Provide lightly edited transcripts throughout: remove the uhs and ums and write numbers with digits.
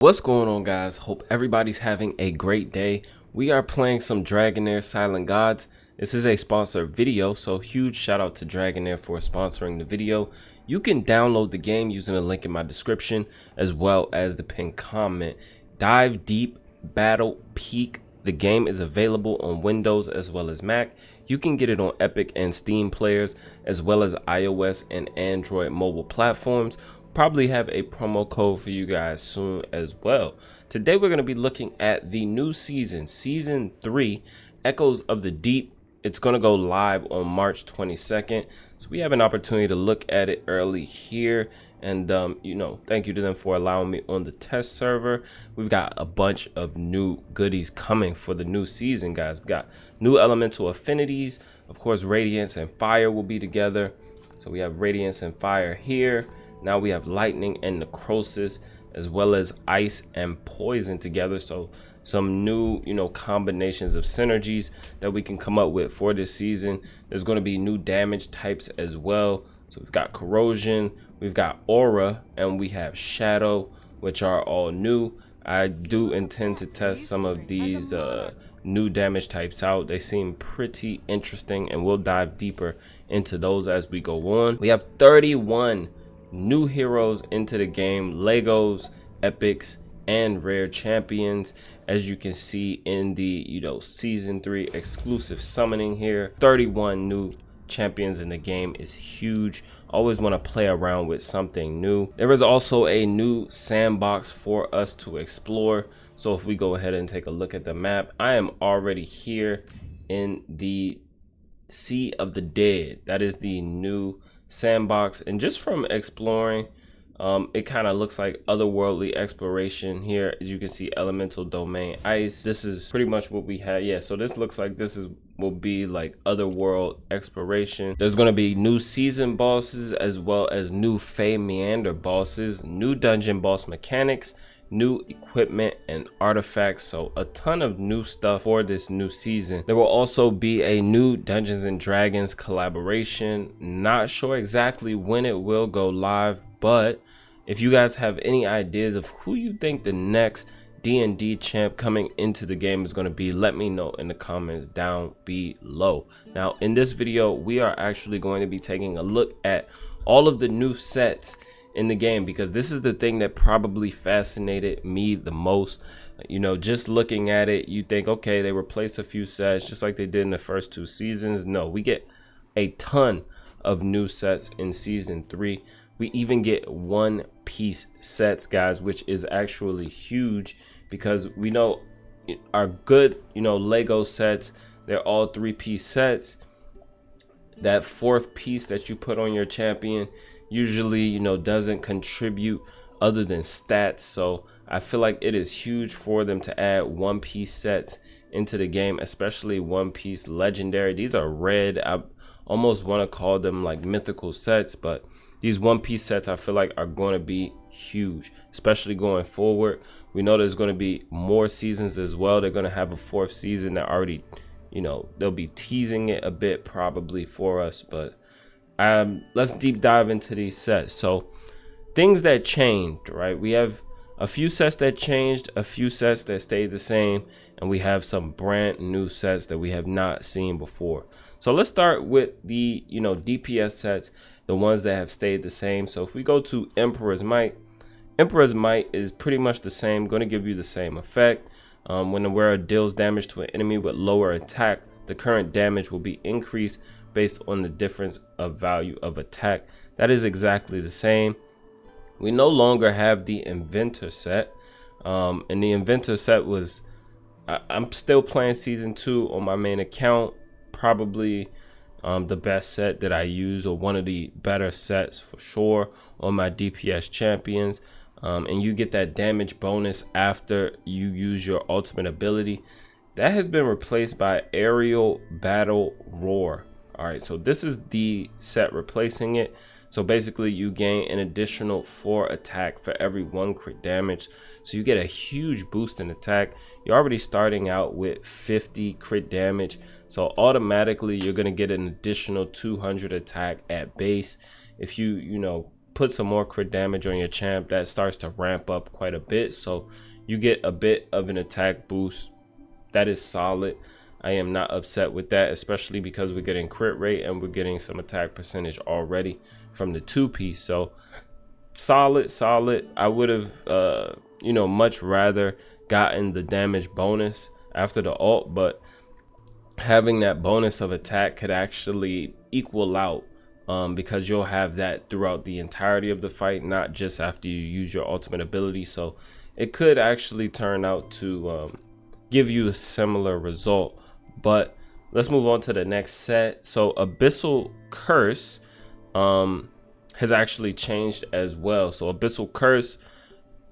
What's going on, guys? Hope everybody's having a great day. We are playing some Dragonheir Silent Gods. This is a sponsored video, so huge shout out to Dragonheir for sponsoring the video. You can download the game using the link in my description as well as the pinned comment. Dive deep, battle, peak. The game is available on Windows as well as Mac. You can get it on Epic and Steam players as well as iOS and Android mobile platforms. Probably have a promo code for you guys soon as well. Today we're going to be looking at the new season 3, Echoes of the Deep. It's going to go live on March 22nd, so we have an opportunity to look at it early here. And thank you to them for allowing me on the test server. We've got a bunch of new goodies coming for the new season, guys. We've got new elemental affinities. Of course, Radiance and Fire will be together, so we have Radiance and Fire here. Now we have Lightning and Necrosis, as well as Ice and Poison together. So some new, combinations of synergies that we can come up with for this season. There's going to be new damage types as well. So we've got Corrosion, we've got Aura, and we have Shadow, which are all new. I do intend to test some of these new damage types out. They seem pretty interesting, and we'll dive deeper into those as we go on. We have 31 new heroes into the game, Legos, epics, and rare champions, as you can see in the season 3 exclusive summoning here. 31 new champions in the game is huge. Always want to play around with something new. There is also a new sandbox for us to explore, so if we go ahead and take a look at the map, I am already here in the Sea of the Dead. That is the new sandbox, and just from exploring, it kind of looks like otherworldly exploration here. As you can see, elemental domain ice. This is pretty much what we had. Yeah, so this looks like will be like otherworld exploration. There's going to be new season bosses as well as new Fey Meander bosses, new dungeon boss mechanics, new equipment and artifacts. So a ton of new stuff for this new season. There will also be a new Dungeons and Dragons collaboration. Not sure exactly when it will go live, but if you guys have any ideas of who you think the next D&D champ coming into the game is going to be, let me know in the comments down below. Now in this video, we are actually going to be taking a look at all of the new sets in the game, because this is the thing that probably fascinated me the most. Just looking at it, you think, okay, they replace a few sets just like they did in the first 2 seasons. No, we get a ton of new sets in season 3. We even get one-piece sets, guys, which is actually huge, because we know our good Lego sets, they're all 3-piece sets. That 4th piece that you put on your champion usually doesn't contribute other than stats. So I feel like it is huge for them to add 1-piece sets into the game, especially 1-piece legendary. These are red. I almost want to call them like mythical sets, but these 1-piece sets I feel like are going to be huge, especially going forward. We know there's going to be more seasons as well. They're going to have a 4th season that already they'll be teasing it a bit probably for us, but let's deep dive into these sets. So things that changed, right? We have a few sets that changed, a few sets that stayed the same, and we have some brand new sets that we have not seen before. So let's start with the DPS sets, the ones that have stayed the same. So if we go to Emperor's Might is pretty much the same, going to give you the same effect. When the wearer deals damage to an enemy with lower attack, the current damage will be increased based on the difference of value of attack. That is exactly the same. We no longer have the Inventor set, and the Inventor set was I'm still playing season 2 on my main account. Probably the best set that I use, or one of the better sets for sure on my DPS champions. And you get that damage bonus after you use your ultimate ability. That has been replaced by Aerial Battle Roar. All right, so this is the set replacing it. So basically you gain an additional 4 attack for every 1 crit damage. So you get a huge boost in attack. You're already starting out with 50 crit damage. So automatically you're going to get an additional 200 attack at base. If you put some more crit damage on your champ, that starts to ramp up quite a bit. So you get a bit of an attack boost. That is solid. I am not upset with that, especially because we're getting crit rate and we're getting some attack percentage already from the 2-piece. So solid. I would have much rather gotten the damage bonus after the ult, but having that bonus of attack could actually equal out, because you'll have that throughout the entirety of the fight, not just after you use your ultimate ability. So it could actually turn out to give you a similar result. But let's move on to the next set. So Abyssal Curse has actually changed as well. So Abyssal Curse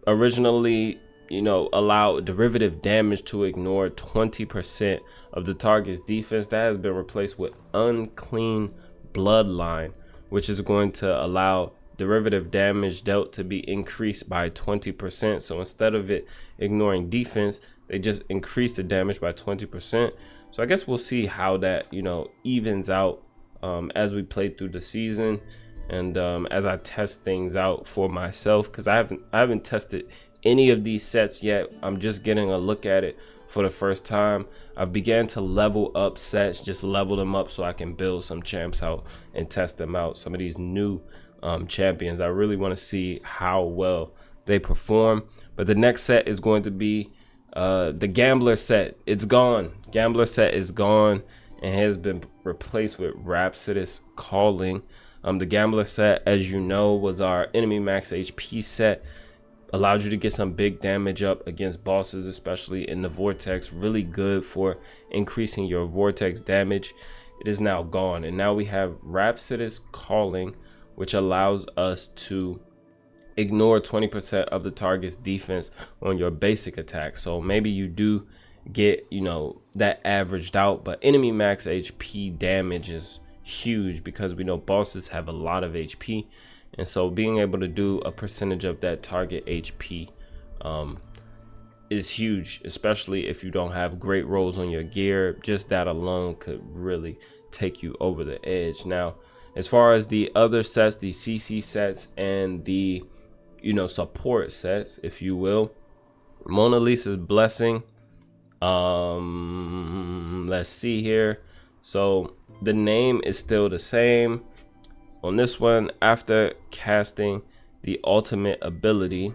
originally, allowed derivative damage to ignore 20% of the target's defense. That has been replaced with Unclean Bloodline, which is going to allow derivative damage dealt to be increased by 20%. So instead of it ignoring defense, they just increase the damage by 20%. So I guess we'll see how that evens out as we play through the season, and as I test things out for myself, because I haven't tested any of these sets yet. I'm just getting a look at it for the first time. I've began to level up sets, just level them up so I can build some champs out and test them out. Some of these new champions, I really want to see how well they perform. But the next set is going to be the Gambler set. It's gone. Gambler set is gone and has been replaced with Rhapsodist Calling. The Gambler set, as you know, was our enemy max HP set. Allowed you to get some big damage up against bosses, especially in the Vortex. Really good for increasing your Vortex damage. It is now gone, and now we have Rhapsodist Calling, which allows us to ignore 20% of the target's defense on your basic attack. So maybe you do get that averaged out, but enemy max HP damage is huge because we know bosses have a lot of HP. And so being able to do a percentage of that target HP is huge, especially if you don't have great rolls on your gear. Just that alone could really take you over the edge. Now, as far as the other sets, the CC sets and the support sets, if you will, Mona Lisa's Blessing. Let's see here. So the name is still the same. On this one, after casting the ultimate ability,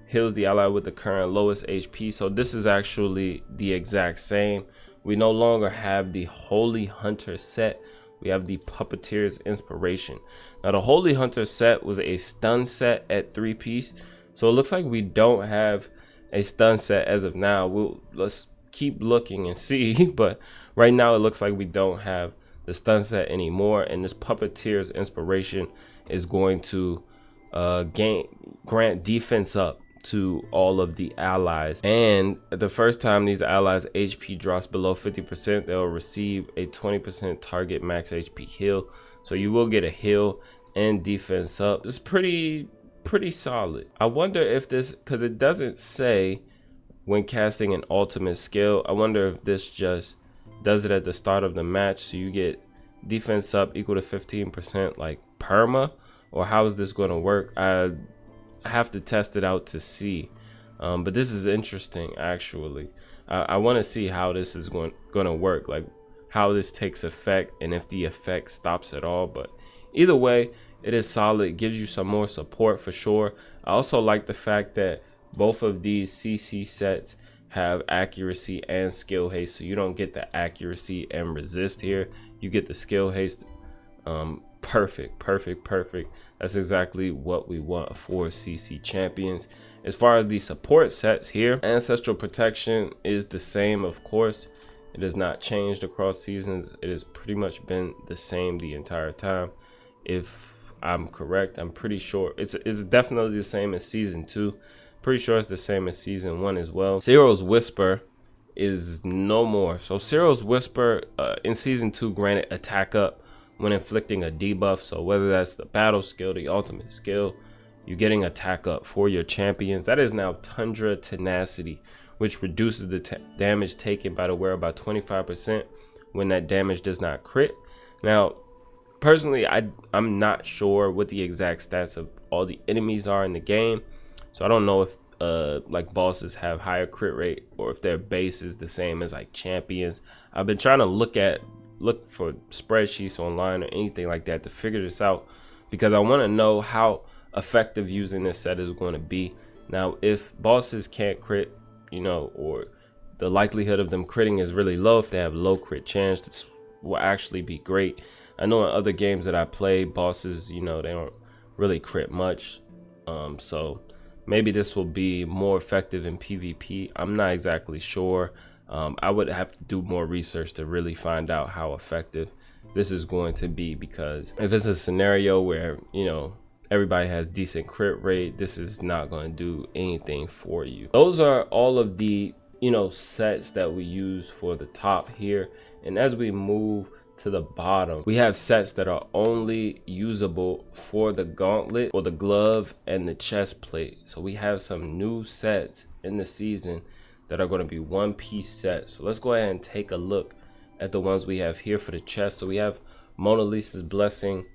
heals the ally with the current lowest HP. So this is actually the exact same. We no longer have the Holy Hunter set. We have the Puppeteer's Inspiration. Now the Holy Hunter set was a stun set at 3-piece. So it looks like we don't have a stun set as of now. Let's keep looking and see. But right now it looks like we don't have the stun set anymore, and this Puppeteer's Inspiration is going to grant defense up to all of the allies, and the first time these allies HP drops below 50%, they'll receive a 20% target max HP heal. So you will get a heal and defense up. It's pretty solid. I wonder if this, because it doesn't say when casting an ultimate skill, I wonder if this just does it at the start of the match, so you get defense up equal to 15% like perma, or how is this going to work? I have to test it out to see, but this is interesting actually. I want to see how this is going to work, like how this takes effect and if the effect stops at all. But either way, it is solid. It gives you some more support for sure. I also like the fact that both of these CC sets have accuracy and skill haste, so you don't get the accuracy and resist here, you get the skill haste. Perfect. That's exactly what we want for CC champions. As far as the support sets here, Ancestral Protection is the same, of course. It has not changed across seasons. It has pretty much been the same the entire time, if I'm correct. I'm pretty sure it's definitely the same as season 2. Pretty sure it's the same as season 1 as well. Cyril's Whisper is no more. So Cyril's Whisper in season 2 granted attack up when inflicting a debuff. So whether that's the battle skill, the ultimate skill, you're getting attack up for your champions. That is now Tundra Tenacity, which reduces the damage taken by the wearer by 25% when that damage does not crit. Now, Personally, I'm not sure what the exact stats of all the enemies are in the game, so I don't know if like bosses have higher crit rate or if their base is the same as like champions. I've been trying to look for spreadsheets online or anything like that to figure this out, because I want to know how effective using this set is going to be. Now, if bosses can't crit, you know, or the likelihood of them critting is really low, if they have low crit chance, this will actually be great. I know in other games that I play, bosses, you know, they don't really crit much, so maybe this will be more effective in PvP. I'm not exactly sure. I would have to do more research to really find out how effective this is going to be, because if it's a scenario where, you know, everybody has decent crit rate, this is not going to do anything for you. Those are all of the, you know, sets that we use for the top here. And as we move to the bottom, we have sets that are only usable for the gauntlet or the glove and the chest plate. So we have some new sets in the season that are going to be one-piece sets. So let's go ahead and take a look at the ones we have here for the chest. So we have Mona Lisa's Blessing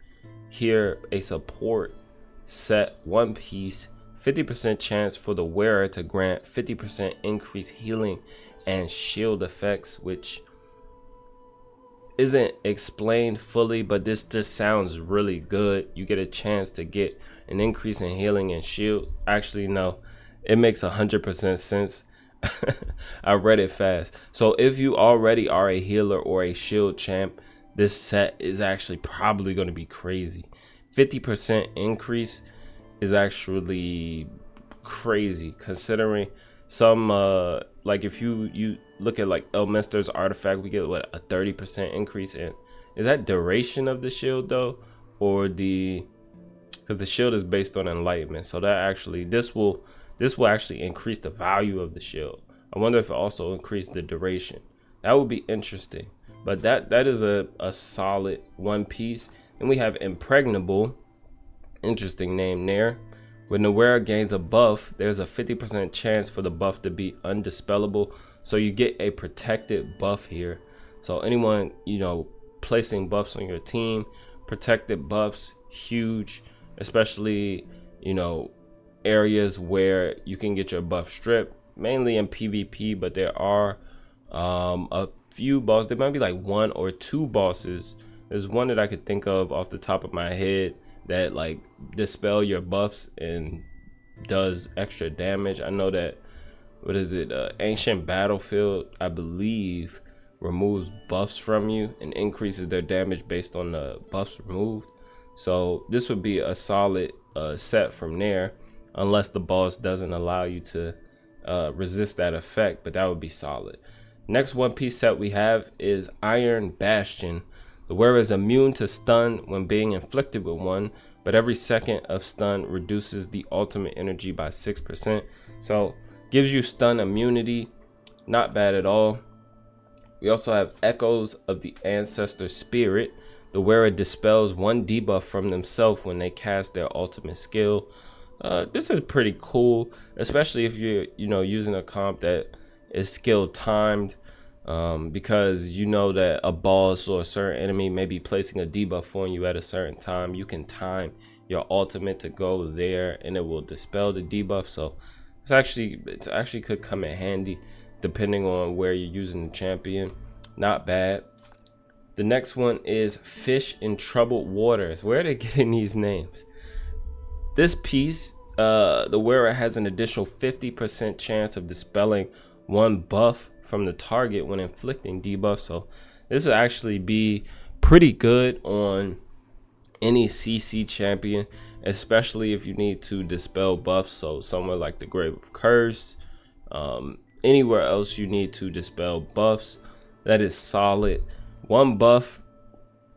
here, a support set, one piece, 50% chance for the wearer to grant 50% increased healing and shield effects, which isn't explained fully, but this just sounds really good. You get a chance to get an increase in healing and shield. Actually, no, it makes 100% sense. I read it fast. So if you already are a healer or a shield champ, this set is actually probably going to be crazy. 50% increase is actually crazy, considering some like if you look at like Elminster's artifact, we get what, a 30% increase in. Is that duration of the shield though, or the, because the shield is based on enlightenment, so that actually this will actually increase the value of the shield. I wonder if it also increased the duration. That would be interesting. But that is a solid one piece. And we have Impregnable, interesting name there. When the wearer gains a buff, there's a 50% chance for the buff to be undispellable. So you get a protected buff here. So anyone, you know, placing buffs on your team, protected buffs, huge, especially, you know, areas where you can get your buff stripped, mainly in PvP, but there are a few bosses. There might be like one or two bosses. There's one that I could think of off the top of my head that like dispel your buffs and does extra damage. I know that, what is it, Ancient Battlefield, I believe, removes buffs from you and increases their damage based on the buffs removed. So this would be a solid set from there, unless the boss doesn't allow you to resist that effect, but that would be solid. Next one piece set we have is Iron Bastion. The wearer is immune to stun when being inflicted with one, but every second of stun reduces the ultimate energy by 6%. So gives you stun immunity, not bad at all. We also have Echoes of the Ancestor Spirit. The wearer dispels one debuff from themselves when they cast their ultimate skill. This is pretty cool, especially if you're, you know, using a comp that is skill timed, because you know that a boss or a certain enemy may be placing a debuff on you at a certain time. You can time your ultimate to go there and it will dispel the debuff. So it actually could come in handy depending on where you're using the champion. Not bad. The next one is Fish in Troubled Waters. Where are they getting these names? This piece, the wearer has an additional 50% chance of dispelling one buff from the target when inflicting debuffs. So this will actually be pretty good on any CC champion, especially if you need to dispel buffs. So somewhere like the Grave of Curse, anywhere else you need to dispel buffs, that is solid. One buff,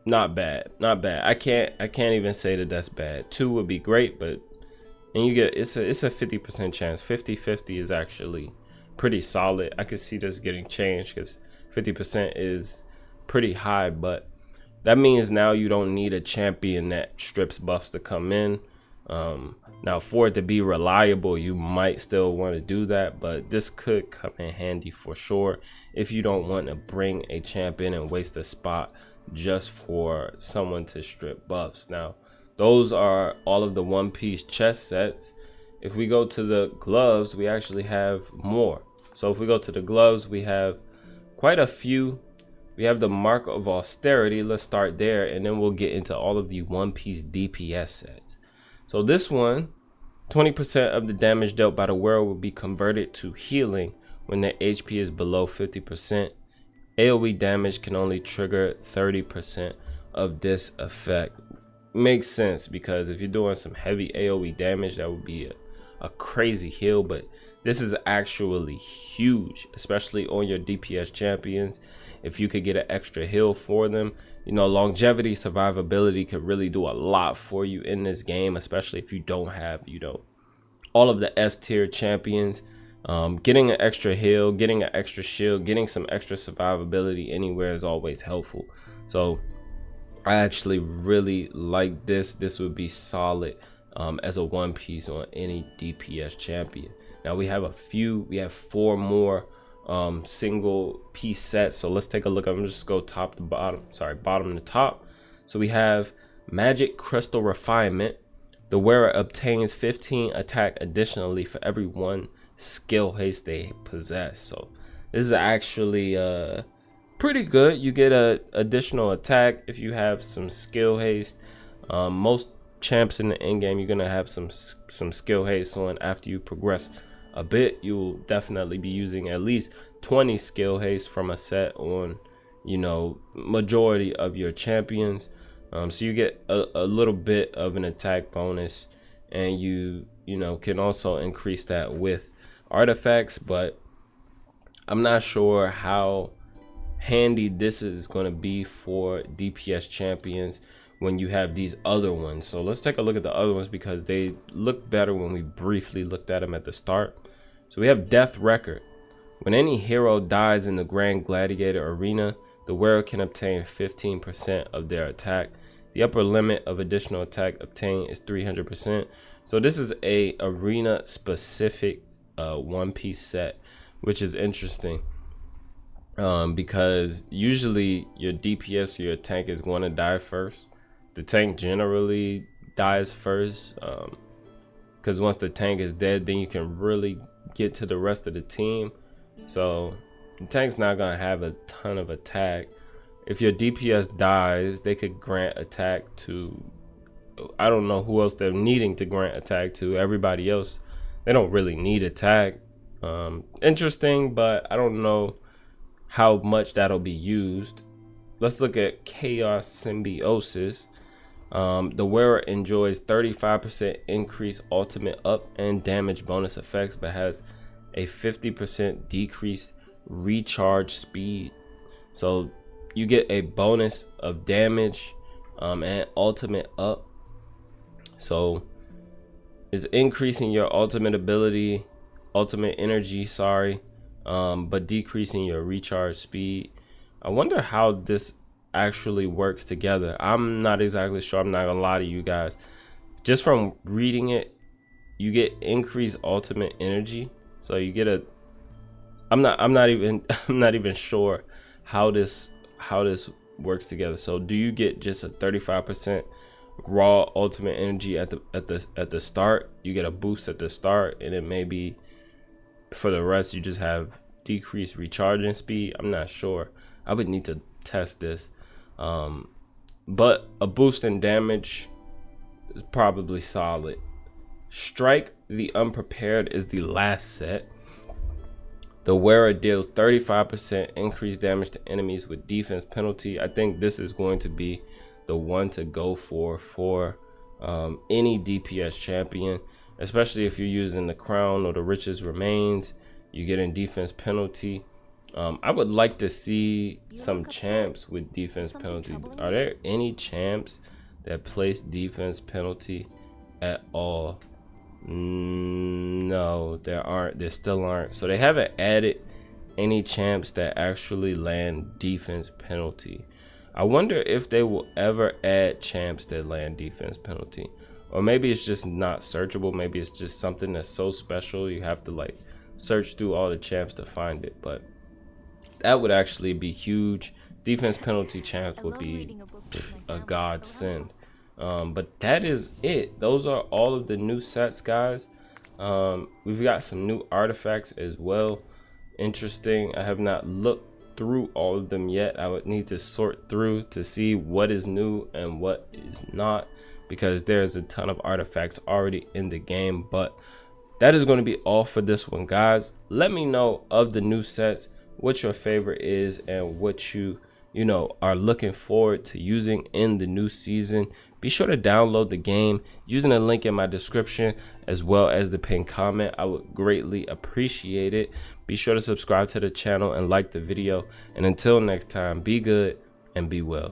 not bad. I can't even say that that's bad. Two would be great, but and you get it's a 50% chance. 50-50 is actually pretty solid. I could see this getting changed because 50% is pretty high, but that means now you don't need a champion that strips buffs to come in. Now for it to be reliable, you might still want to do that, but this could come in handy for sure if you don't want to bring a champion and waste a spot just for someone to strip buffs. Now, those are all of the one-piece chest sets. If we go to the gloves, we actually have more. So if we go to the gloves, we have quite a few. We have the Mark of Austerity. Let's start there, and then we'll get into all of the one-piece DPS sets. So this one, 20% of the damage dealt by the wearer will be converted to healing when their HP is below 50%. AoE damage can only trigger 30% of this effect. Makes sense, because if you're doing some heavy AoE damage, that would be a crazy heal, but this is actually huge, especially on your DPS champions. If you could get an extra heal for them, you know, longevity, survivability could really do a lot for you in this game, especially if you don't have, you know, all of the S tier champions. Getting an extra heal, getting an extra shield, getting some extra survivability anywhere is always helpful. So I actually really like this. This would be solid as a one piece on any DPS champion. Now we have 4 more single piece sets. So let's take a look. I'm gonna just go top to bottom, bottom to top. So we have Magic Crystal Refinement. The wearer obtains 15 attack additionally for every 1 skill haste they possess. So this is actually pretty good. You get a additional attack if you have some skill haste. Most champs in the end game, you're gonna have some skill haste on. After you progress a bit, you will definitely be using at least 20 skill haste from a set on, you know, majority of your champions. So you get a little bit of an attack bonus, and you know, can also increase that with artifacts. But I'm not sure how handy this is going to be for DPS champions when you have these other ones. So let's take a look at the other ones, because they look better when we briefly looked at them at the start. So we have Death Record. When any hero dies in the Grand Gladiator Arena, the wearer can obtain 15% of their attack. The upper limit of additional attack obtained is 300%. So this is a arena specific one piece set, which is interesting, because usually your DPS or your tank is going to die first. The tank generally dies first, because once the tank is dead, then you can really get to the rest of the team. So the tank's not going to have a ton of attack. If your DPS dies, they could grant attack to, I don't know who else they're needing to grant attack to. Everybody else, they don't really need attack. Interesting, but I don't know how much that'll be used. Let's look at Chaos Symbiosis. The wearer enjoys 35% increase ultimate up and damage bonus effects, but has a 50% decreased recharge speed. So you get a bonus of damage and ultimate up. So it's increasing your ultimate ability, ultimate energy, but decreasing your recharge speed. I wonder how this actually works together. I'm not exactly sure. I'm not gonna lie to you guys. Just from reading it, you get increased ultimate energy. So you get a, I'm not even sure how this works together. So do you get just a 35% raw ultimate energy at the start? You get a boost at the start, and then maybe for the rest you just have decreased recharging speed? I'm not sure. I would need to test this. But a boost in damage is probably solid. Strike the Unprepared is the last set. The wearer deals 35% increased damage to enemies with defense penalty. I think this is going to be the one to go for any DPS champion, especially if you're using the Crown or the Riches Remains. You get in defense penalty. I would like to see some champs with defense penalty. Are there any champs that place defense penalty at all? No, there aren't. There still aren't. So they haven't added any champs that actually land defense penalty. I wonder if they will ever add champs that land defense penalty, or maybe it's just not searchable. Maybe it's just something that's so special you have to like search through all the champs to find it. But that would actually be huge defense penalty chance would be a godsend. But that is it. Those are all of the new sets, guys. We've got some new artifacts as well. Interesting. I have not looked through all of them yet. I would need to sort through to see what is new and what is not, because there's a ton of artifacts already in the game. But that is going to be all for this one, guys. Let me know of the new sets what your favorite is and what you are looking forward to using in the new season. Be sure to download the game using the link in my description as well as the pinned comment. I would greatly appreciate it. Be sure to subscribe to the channel and like the video. And until next time, be good and be well.